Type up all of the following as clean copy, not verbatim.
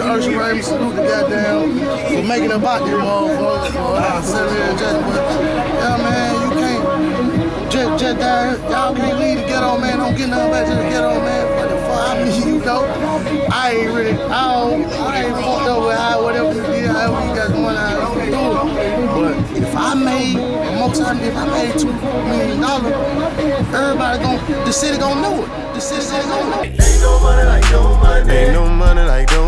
Usher Raymond salute the goddamn for making it about this motherfucker. Yeah, man, you can't just y'all can't leave the ghetto, man. Don't get nothing back to the ghetto, man. What the fuck? I mean, you know, I ain't fucked up with how whatever you did, however you got going out, you do it. But if I made, most time if I made $2 million, the city gonna know it. The city gonna know it. Ain't no money like no money. Ain't no money like no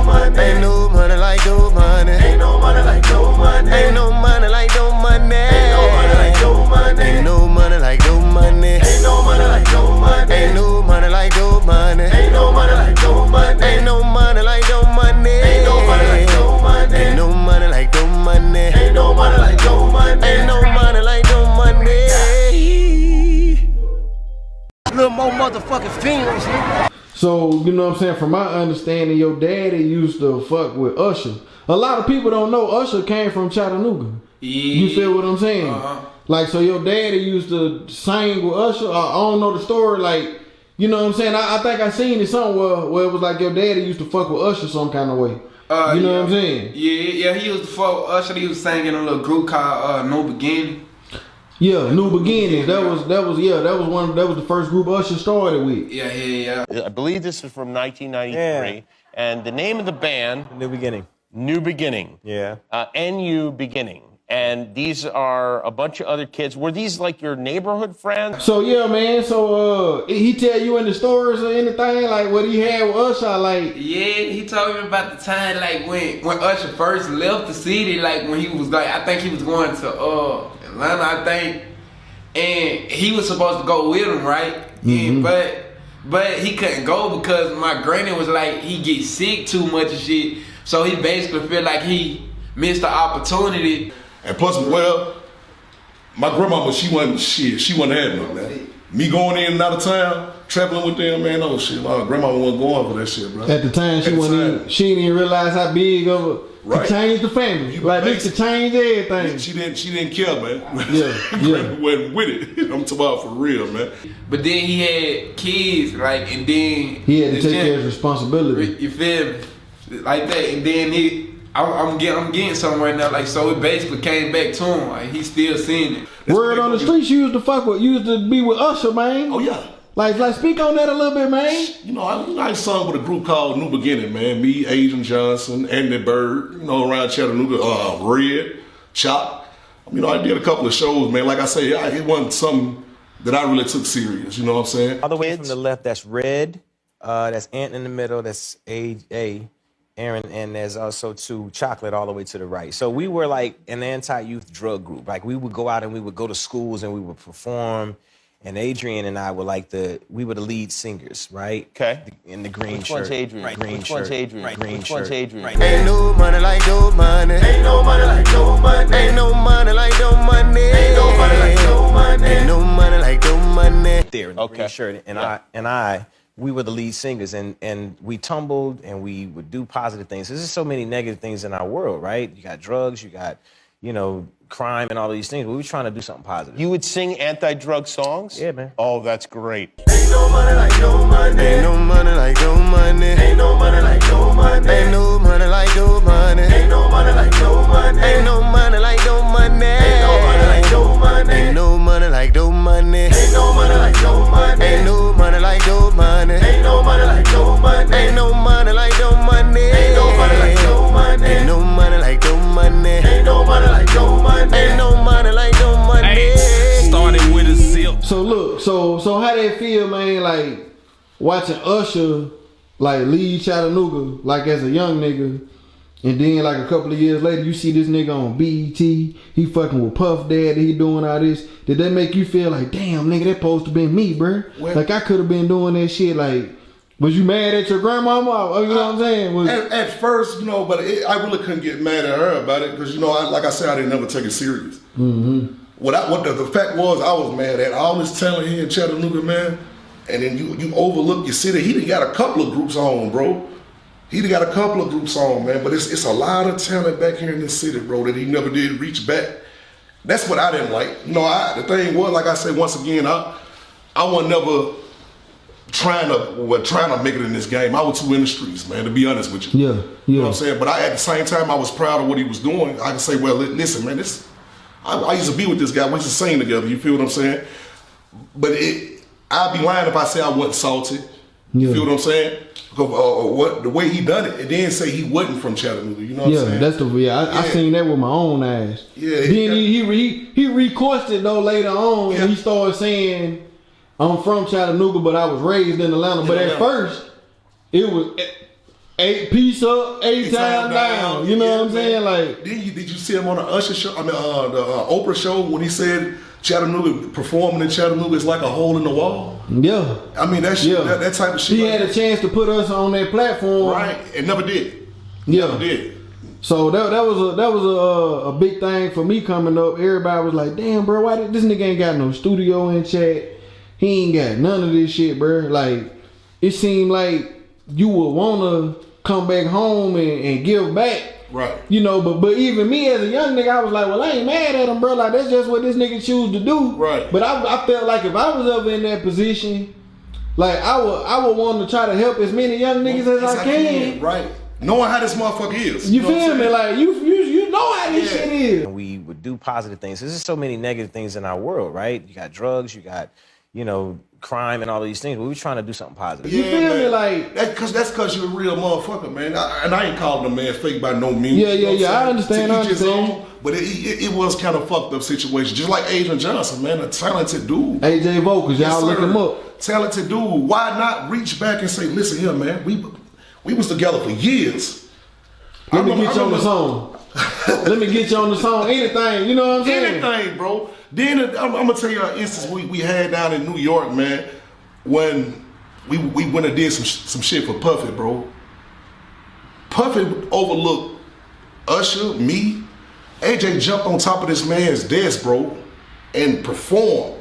money. Ain't no money like no money. Ain't no money like no money. Ain't no money like no money. Ain't no money like no money. Ain't no money like no money. Ain't no money like no money. Ain't no money like no money. Ain't no money like no money. Ain't no money like no money. Ain't no money like no money. Ain't no money like no money. Ain't no money like no money. Ain't no money like no money. Ain't no money like no money. Little more motherfucking fingers, nigga. So, you know what I'm saying, from my understanding, your daddy used to fuck with Usher. A lot of people don't know Usher came from Chattanooga. Yeah. You feel what I'm saying? Like, so your daddy used to sing with Usher. I don't know the story, like, you know what I'm saying? I think I seen it somewhere where it was like your daddy used to fuck with Usher some kind of way. You know what I'm saying? Yeah, he used to fuck with Usher. He was singing a little group called No Beginning. Yeah, New Beginnings. That was the first group Usher started with. Yeah. I believe this is from 1993, and the name of the band, New Beginning. New Beginning. Yeah. NU Beginning. And these are a bunch of other kids. Were these like your neighborhood friends? So yeah, man. So he tell you in the stories or anything like what he had with Usher, like. Yeah, he told me about the time like when Usher first left the city, like when he was like, I think he was going to Atlanta, I think, and he was supposed to go with him, right? Mm-hmm. But he couldn't go because my granny was like he gets sick too much and shit. So he basically feel like he missed the opportunity. And plus, well, my grandmama, she wasn't having it, man. Me going in and out of town, traveling with them, man, oh shit, my grandmama wasn't going for that shit, bro. At the time, she didn't even realize how big of a to change the family. Like this to change everything. She didn't care, man. Yeah. Wasn't with it. I'm talking about for real, man. But then he had kids, like, and then he had to take care of his responsibility. You feel me? Like that, and then I'm getting something right now, like, so it basically came back to him, like he's still seeing it. Word on the streets, you used to be with Usher, man. Oh yeah. Like speak on that a little bit, man. You know, I sung with a group called New Beginning, man. Me, Agent Johnson, Andy Bird, you know, around Chattanooga, Red, Chop. You know, I did a couple of shows, man. Like I say, it wasn't something that I really took serious, you know what I'm saying? All the way from the left, that's Red, that's Ant in the middle, that's A, Aaron, and there's also Chocolate all the way to the right. So we were like an anti-youth drug group. Like we would go out and we would go to schools and we would perform. And Adrian and I were we were the lead singers, right? Okay. In the green Which shirt. one's Adrian? Right. Green Which shirt. one's Adrian? Right. Green Which shirt. one's Adrian? Right. Ain't no money like no money. Ain't no money like no money. Ain't no money like no money. Ain't no money like no money. Ain't no money like no money. There in the green shirt, and we were the lead singers, and we tumbled, and we would do positive things. There's just so many negative things in our world, right? You got drugs, you got, crime and all these things. We were trying to do something positive. You would sing anti-drug songs? Yeah, man. Oh, that's great. Ain't no money like no money. Ain't no money like no money. Ain't no money like no money. Ain't no money like no money. Ain't no money like no money. Ain't no money like no money. Ain't no money like no money. Ain't no money like no money. Ain't no money like no money. Ain't no money like no money. Ain't no money like no money. Ain't no money like no money. Ain't no money like no money. Ain't no money like no money. Ain't no money like no money. Ain't no money like no money. Started with a zip. So look, so how that feel, man? Like watching Usher like leave Chattanooga like as a young nigga, and then like a couple of years later you see this nigga on BET, he fucking with Puff Daddy, he doing all this. Did that make you feel like, damn nigga, that supposed to been me, bro? Like I could have been doing that shit. Like, was you mad at your grandmama? You know what I'm saying? At first, but I really couldn't get mad at her about it because, like I said, I didn't never take it serious. Mm-hmm. What the fact was, I was mad at all this talent here in Chattanooga, man. And then you overlook your city. He done got a couple of groups on, bro. He done got a couple of groups on, man. But it's a lot of talent back here in this city, bro, that he never did reach back. That's what I didn't like. The thing was, like I said, once again, I was never trying to make it in this game. I was too in the streets, man, to be honest with you. Yeah, yeah. You know what I'm saying? But at the same time, I was proud of what he was doing. I can say, well, listen, man, I used to be with this guy. We used to sing together. You feel what I'm saying? But I'd be lying if I say I wasn't salty. You feel what I'm saying? Because the way he done it, it didn't say he wasn't from Chattanooga. You know what I'm saying? That's I seen that with my own eyes. Yeah. Then he requested though later on, and he started saying, "I'm from Chattanooga, but I was raised in Atlanta." But at first, it was 8 piece up, 8 time down. You know what I'm saying? Like, did you see him on the Usher show? I mean, the Oprah show when he said Chattanooga, performing in Chattanooga is like a hole in the wall. Yeah. I mean, that shit, that type of shit. He had a chance to put us on that platform, right? And never did. Yeah, never did. So that was a big thing for me coming up. Everybody was like, "Damn, bro, why this nigga ain't got no studio in Chat? He ain't got none of this shit, bro." Like, it seemed like you would wanna come back home and give back. Right. You know, but even me as a young nigga, I was like, well, I ain't mad at him, bro. Like, that's just what this nigga choose to do. Right. But I felt like if I was ever in that position, like I would want to try to help as many young niggas as I can. Right. Knowing how this motherfucker is. You feel me? Like you know how this shit is. We would do positive things. There's just so many negative things in our world, right? You got drugs, you got, crime and all these things. We were trying to do something positive. You feel me? Like that's cause you're a real motherfucker, man. I ain't calling a man fake by no means. Yeah. I understand. But it was kind of fucked up situation. Just like Adrian Johnson, man, a talented dude. AJ Vocals, y'all look him up. Talented dude. Why not reach back and say, listen here, man, we was together for years. Let me get you on the song. Let me get you on the song. Anything, you know what I'm saying? Anything, bro. Then I'm gonna tell you an instance we had down in New York, man, when we went and did some shit for Puffy, bro. Puffy overlooked Usher, me. AJ jumped on top of this man's desk, bro, and performed.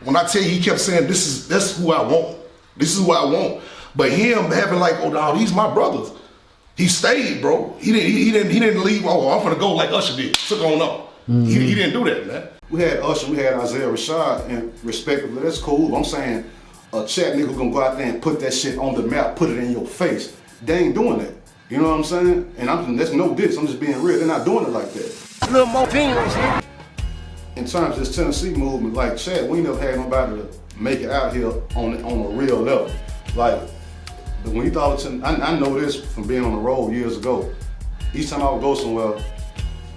When I tell you, he kept saying, that's who I want. This is what I want. But him having like, oh no, these my brothers. He stayed, bro. He didn't leave. Oh, I'm gonna go like Usher did. Took on up. Mm-hmm. He didn't do that, man. We had Usher, we had Isaiah Rashad, and respectively, that's cool. I'm saying a Chat nigga gonna go out there and put that shit on the map, put it in your face. They ain't doing that. You know what I'm saying? And that's no diss. I'm just being real. They're not doing it like that. A little more fingers. In terms of this Tennessee movement, like Chat, we never had nobody to make it out here on a real level. Like, when you thought of I know this from being on the road years ago. Each time I would go somewhere,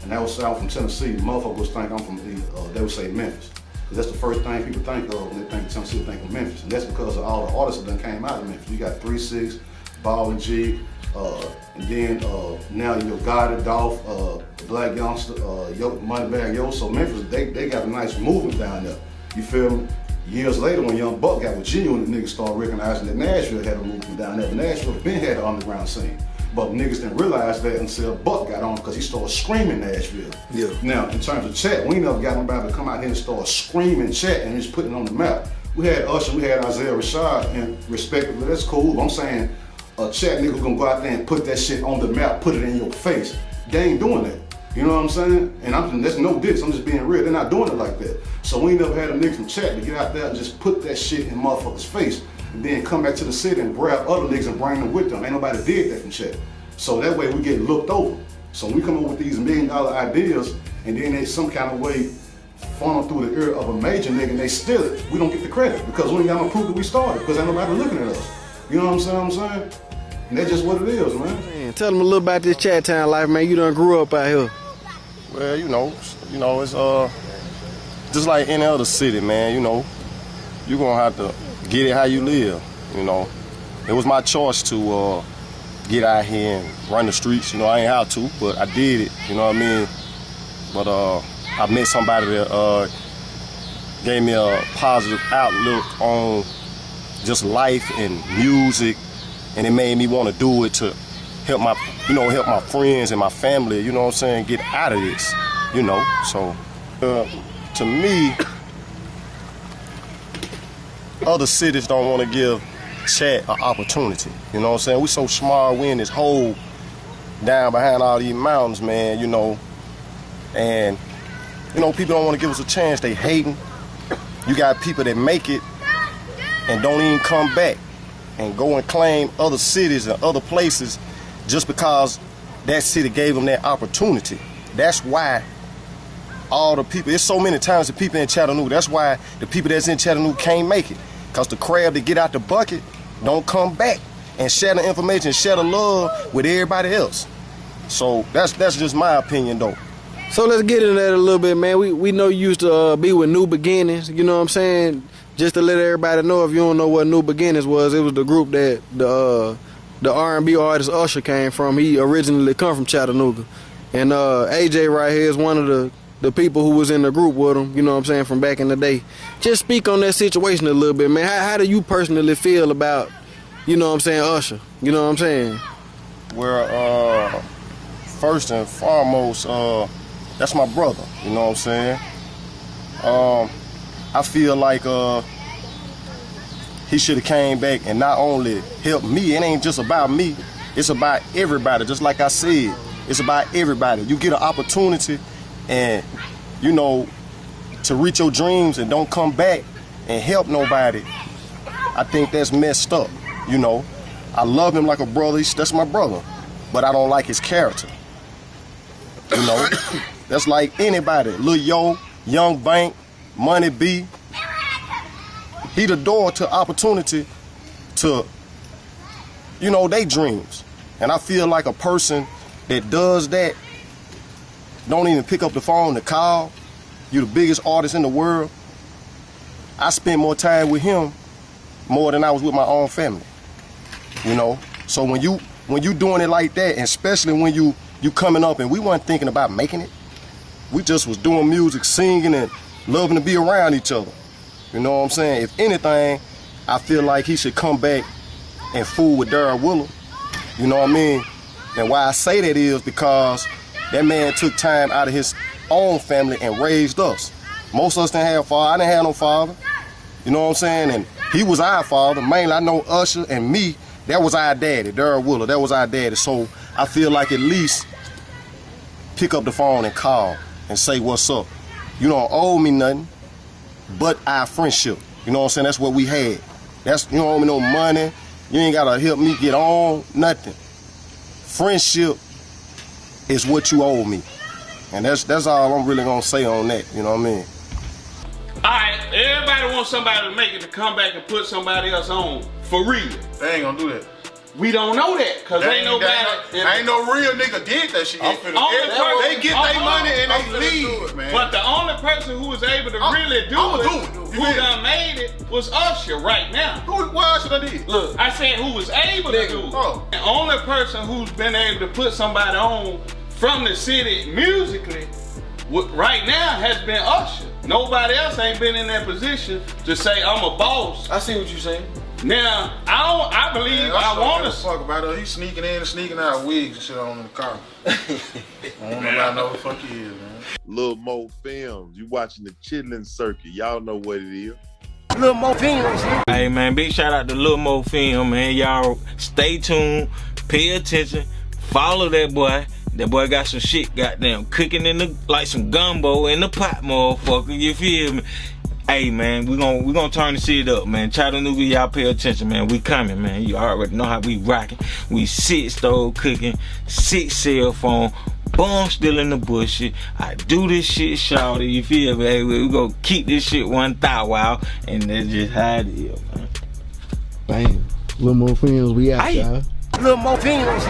and that was south from Tennessee, motherfuckers would think I'm from, they would say Memphis. Because that's the first thing people think of when they think of Tennessee, they think of Memphis. And that's because of all the artists that done came out of Memphis. You got 3-6, Ball and G, and then now you got Goddard, Dolph, Black Youngster, Moneybag Yo. So Memphis, they got a nice movement down there. You feel me? Years later, when Young Buck got with Genuine, the niggas started recognizing that Nashville had a movement down there. Nashville been had an underground scene. But niggas didn't realize that until Buck got on because he started screaming Nashville. Yeah. Now, in terms of Chat, we never got nobody to come out here and start screaming Chat and just putting it on the map. We had Usher, we had Isaiah Rashad, and respectively, that's cool. I'm saying a Chat nigga gonna go out there and put that shit on the map, put it in your face. They ain't doing that. You know what I'm saying? And that's no diss, I'm just being real. They're not doing it like that. So we ain't never had a nigga from Chat to get out there and just put that shit in motherfuckers' face and then come back to the city and grab other niggas and bring them with them. Ain't nobody did that from Chat. So that way we get looked over. So we come up with these $1 million ideas and then they some kind of way funnel through the ear of a major nigga and they steal it. We don't get the credit because we ain't got no proof that we started because ain't nobody looking at us. You know what I'm saying? And that's just what it is, man. Tell them a little about this Chattown life, man. You done grew up out here. Well, you know, it's just like any other city, man. You know, you're gonna have to get it how you live. You know, it was my choice to get out here and run the streets. You know, I ain't have to, but I did it. You know what I mean? But I met somebody that gave me a positive outlook on just life and music, and it made me want to do it to help my friends and my family, you know what I'm saying, get out of this, you know. So, to me, other cities don't want to give Chat an opportunity, you know what I'm saying. We so smart, we in this hole down behind all these mountains, man, you know, and, you know, people don't want to give us a chance, they hating. You got people that make it and don't even come back. and go and claim other cities and other places just because that city gave them that opportunity. That's why all the people, it's so many times the people in Chattanooga, that's why the people that's in Chattanooga can't make it. Because the crab that get out the bucket don't come back and share the information, share the love with everybody else. So that's just my opinion though. So let's get into that a little bit, man. We know you used to be with New Beginnings, you know what I'm saying? Just to let everybody know, if you don't know what New Beginnings was, it was the group that the R&B artist Usher came from. He originally come from Chattanooga. And AJ right here is one of the people who was in the group with him, you know what I'm saying, from back in the day. Just speak on that situation a little bit, man. How do you personally feel about, you know what I'm saying, Usher? You know what I'm saying? Well, first and foremost, that's my brother, you know what I'm saying? I feel like he should have came back and not only helped me, it ain't just about me, it's about everybody, just like I said. It's about everybody. You get an opportunity and, you know, to reach your dreams and don't come back and help nobody, I think that's messed up, you know. I love him like a brother, that's my brother, but I don't like his character, you know. That's like anybody, Lil Yo, Young Bank, Money B. He the door to opportunity to, you know, they dreams. And I feel like a person that does that, don't even pick up the phone to call, you the biggest artist in the world. I spent more time with him more than I was with my own family, you know? So when you doing it like that, and especially when you coming up and we weren't thinking about making it, we just was doing music, singing, and loving to be around each other. You know what I'm saying? If anything, I feel like he should come back and fool with Darryl Willer. You know what I mean? And why I say that is because that man took time out of his own family and raised us. Most of us didn't have a father. I didn't have no father. You know what I'm saying? And he was our father. Mainly, I know Usher and me, that was our daddy, Darryl Willer. That was our daddy. So I feel like at least pick up the phone and call and say what's up. You don't owe me nothing but our friendship. You know what I'm saying? That's what we had. You don't owe me no money. You ain't gotta help me get on, nothing. Friendship is what you owe me. And that's all I'm really gonna say on that, you know what I mean? Alright, everybody wants somebody to make it to come back and put somebody else on. For real. They ain't gonna do that. We don't know that, cause ain't nobody. Ain't no real nigga did that shit. They get their money and they leave. But the only person who was able to really do it, who done made it, was Usher right now. What Usher did? Look, I said who was able to do it. The only person who's been able to put somebody on from the city musically right now has been Usher. Nobody else ain't been in that position to say I'm a boss. I see what you're saying. Now, I believe man, I want to fuck about it. He's sneaking in and sneaking out wigs and shit on in the car. I don't know what the fuck he is, man. Lil Mo Films, you watching the Chitlin Circuit. Y'all know what it is. Lil Mo Films. Hey man, big shout out to Lil Mo Film, man. Y'all stay tuned, pay attention, follow that boy. That boy got some shit goddamn cooking in the like some gumbo in the pot, motherfucker. You feel me? Hey man, we gonna turn the shit up, man. Chattanooga, y'all pay attention, man. We coming, man. You already know how we rocking. We 6 stove cooking, 6 cell phone, bum still in the bush. I do this shit, shawty. You feel me? Hey, we gonna keep this shit 1,000, and that's just how it is, man. Bam. Little more films, we out, y'all. Little Mo Films.